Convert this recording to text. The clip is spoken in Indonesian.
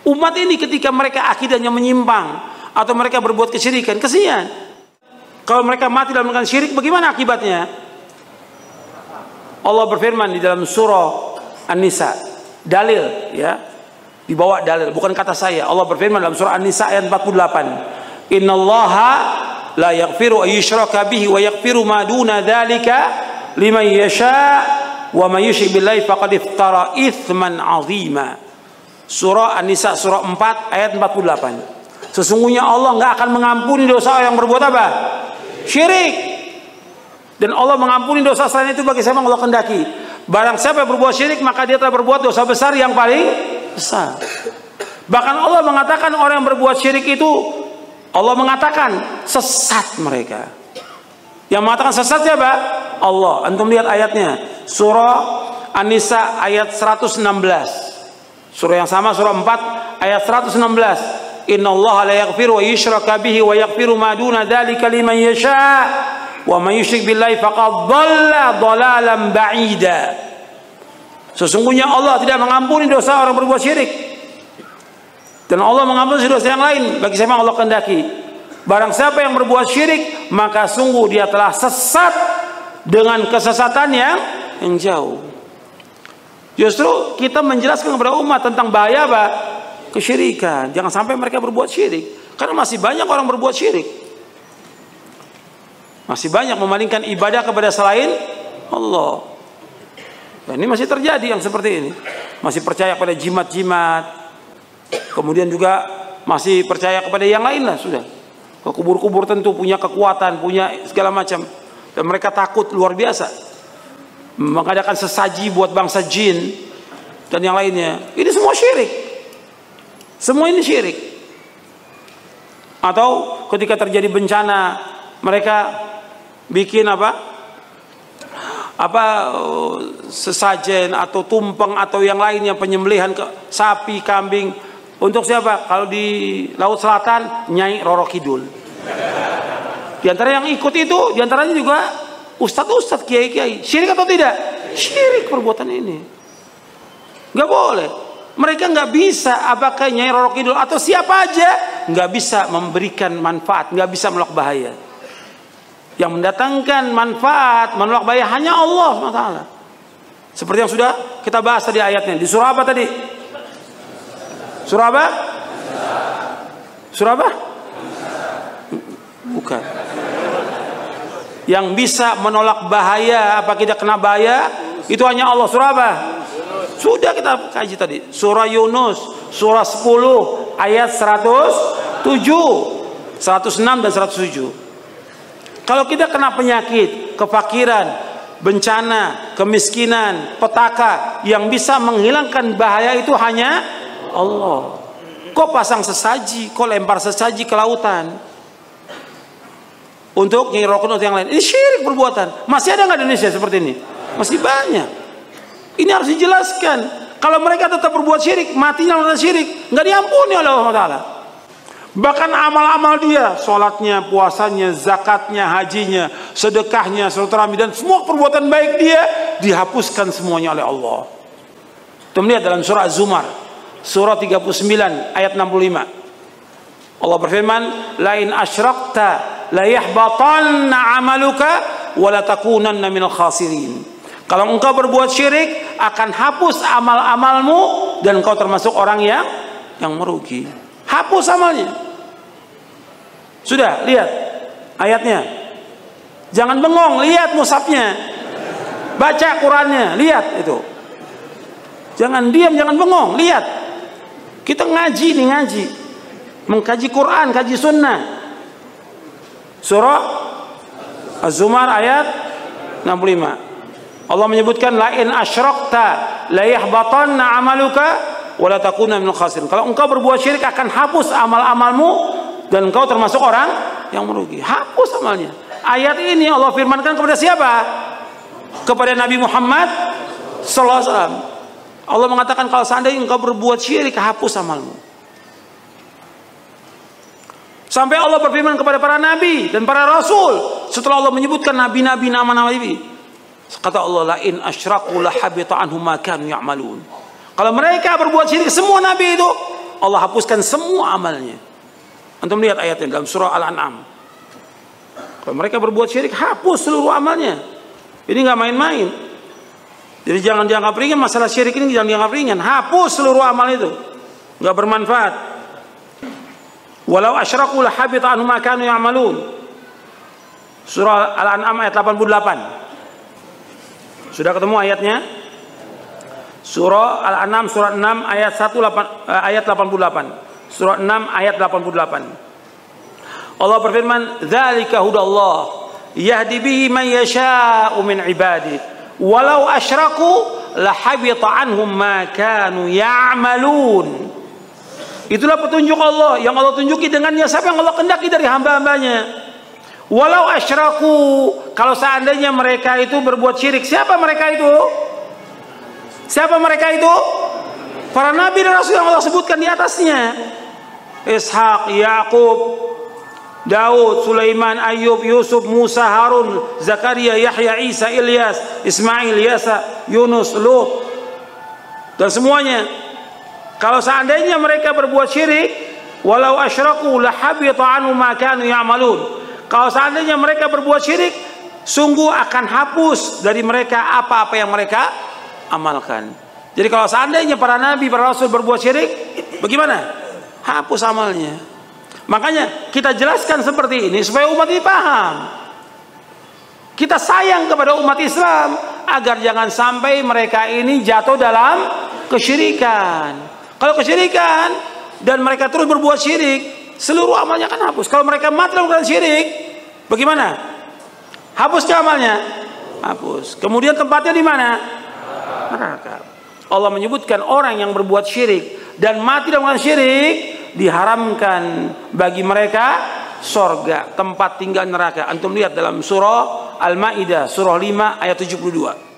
Umat ini ketika mereka akidahnya menyimpang atau mereka berbuat kesyirikan, kesian. Kalau mereka mati dalam melakukan syirik, bagaimana akibatnya? Allah berfirman di dalam surah An-Nisa, dalil ya, dibawa dalil, bukan kata saya. Allah berfirman dalam surah An-Nisa ayat 48, Innallaha la yaghfiru ayyushraka bihi wa yaghfiru ma duna dzalika liman yasha wa may yusyrik billahi faqad iftara itsman 'azima. Surah An-Nisa surah 4 ayat 48. Sesungguhnya Allah nggak akan mengampuni dosa orang yang berbuat apa? Syirik. Dan Allah mengampuni dosa selain itu bagi siapa yang Allah kehendaki. Barang siapa yang berbuat syirik, maka dia telah berbuat dosa besar yang paling besar. Bahkan Allah mengatakan orang yang berbuat syirik itu, Allah mengatakan sesat mereka. Yang mengatakan sesat siapa? Allah. Antum lihat ayatnya, surah An-Nisa ayat 116. Surah yang sama, surah 4 ayat 116. Innallaha la yaghfiru wa yushraka bihi wa yaghfiru ma duna dzalika liman yasha wa may yusyrik billahi faqad dhalla dhalalan ba'ida. Sesungguhnya Allah tidak mengampuni dosa orang berbuat syirik, dan Allah mengampuni dosa yang lain bagi siapa yang Allah kehendaki. Barang siapa yang berbuat syirik, maka sungguh dia telah sesat dengan kesesatan yang jauh. Justru kita menjelaskan kepada umat tentang bahaya apa? Kesyirikan. Jangan sampai mereka berbuat syirik. Karena masih banyak orang berbuat syirik. Masih banyak memalingkan ibadah kepada selain Allah. Dan ini masih terjadi yang seperti ini. Masih percaya pada jimat-jimat. Kemudian juga masih percaya kepada yang lain lah sudah. Ke kubur-kubur tentu punya kekuatan, punya segala macam. Dan mereka takut luar biasa. Mengadakan sesaji buat bangsa jin dan yang lainnya. Ini semua syirik. Semua ini syirik. Atau ketika terjadi bencana, mereka bikin sesajen atau tumpeng atau yang lainnya, penyembelihan ke sapi, kambing. Untuk siapa? Kalau di Laut Selatan, Nyai Roro Kidul. Di antara yang ikut itu, di antaranya juga ustadz-ustadz, kiai-kiai. Syirik atau tidak? Syirik perbuatan ini. Nggak boleh. Mereka nggak bisa, apakah Nyai Roro Kidul atau siapa aja, nggak bisa memberikan manfaat, nggak bisa menolak bahaya. Yang mendatangkan manfaat, menolak bahaya hanya Allah SWT. Seperti yang sudah kita bahas tadi ayatnya. Di surah apa tadi? Surah apa? Surah apa? Bukan. Yang bisa menolak bahaya, apa kita kena bahaya, itu hanya Allah. Surah apa? Sudah kita kaji tadi. Surah Yunus, surah 10 ayat 107, 106 dan 107. Kalau kita kena penyakit, kefakiran, bencana, kemiskinan, petaka, yang bisa menghilangkan bahaya itu hanya Allah. Kok pasang sesaji, kok lempar sesaji ke lautan untuk Nyai Roro Kidul yang lain? Ini syirik perbuatan. Masih ada nggak di Indonesia seperti ini? Masih banyak. Ini harus dijelaskan. Kalau mereka tetap berbuat syirik, matinya dalam syirik, nggak diampuni oleh Allah Taala. Bahkan amal-amal dia, sholatnya, puasanya, zakatnya, hajinya, sedekahnya, silaturahmi, dan semua perbuatan baik dia dihapuskan semuanya oleh Allah. Kita melihat dalam surah Az-Zumar, surah 39 ayat 65. Allah berfirman, "Lain asyrakta la yahbatanna 'amaluka wa la takunanna minal khasirin." Kalau engkau berbuat syirik, akan hapus amal-amalmu dan engkau termasuk orang yang merugi. Hapus amalnya. Sudah, lihat ayatnya. Jangan bengong, lihat mushafnya. Baca Qurannya, lihat itu. Jangan diam, jangan bengong, lihat. Kita ngaji nih, ngaji. Mengkaji Quran, kaji sunnah. Surah Az-Zumar ayat 65. Allah menyebutkan, la in asyrakta la yahbatanna 'amaluka wa la takuna minal khasirin. Kalau engkau berbuat syirik, akan hapus amal-amalmu dan engkau termasuk orang yang merugi. Hapus amalnya. Ayat ini Allah firmankan kepada siapa? Kepada Nabi Muhammad sallallahu alaihi wasallam. Allah mengatakan, kalau seandainya engkau berbuat syirik, hapus amalmu. Sampai Allah berfirman kepada para nabi dan para rasul setelah Allah menyebutkan nabi-nabi, nama-nama nabi. Kata Allah, la in asyraku la habita anhum ma kanu ya'malun. Kalau mereka berbuat syirik, semua nabi itu Allah hapuskan semua amalnya. Antum lihat ayatnya dalam surah Al-An'am. Kalau mereka berbuat syirik, hapus seluruh amalnya. Ini nggak main-main. Jadi jangan dianggap ringan masalah syirik ini, jangan dianggap ringan. Hapus seluruh amal itu, nggak bermanfaat. Walau asyraku lahabita anhum ma kanu ya'malun. Surah Al-An'am ayat 88. Sudah ketemu ayatnya? Surah Al-An'am surah 6 ayat 88. Surah 6 ayat 88. Allah berfirman, "Dzalika hudallah yahdi bihi man yasha'u min ibadihi, walau asyraku lahabita anhum ma kanu ya'malun." Itulah petunjuk Allah yang Allah tunjuki dengannya siapa yang Allah kehendaki dari hamba-hambanya. Walau asyraku, kalau seandainya mereka itu berbuat syirik, siapa mereka itu? Siapa mereka itu? Para nabi dan rasul yang Allah sebutkan di atasnya. Ishak, Yakub, Daud, Sulaiman, Ayub, Yusuf, Musa, Harun, Zakaria, Yahya, Isa, Ilyas, Ismail, Yasa, Yunus, Lut, dan semuanya. Kalau seandainya mereka berbuat syirik, walau asyraku lahabita anhum ma kanu ya'malun. Kalau seandainya mereka berbuat syirik, sungguh akan hapus dari mereka apa-apa yang mereka amalkan. Jadi kalau seandainya para nabi, para rasul berbuat syirik, bagaimana? Hapus amalnya. Makanya kita jelaskan seperti ini supaya umat ini paham. Kita sayang kepada umat Islam agar jangan sampai mereka ini jatuh dalam kesyirikan. Kalau kesyirikan dan mereka terus berbuat syirik, seluruh amalnya akan hapus. Kalau mereka mati dalam keadaan syirik, bagaimana? Hapus ke amalnya? Hapus. Kemudian tempatnya di mana? Neraka. Allah menyebutkan orang yang berbuat syirik dan mati dalam keadaan syirik, diharamkan bagi mereka sorga, tempat tinggal neraka. Antum lihat dalam surah Al-Maidah surah 5 ayat 72.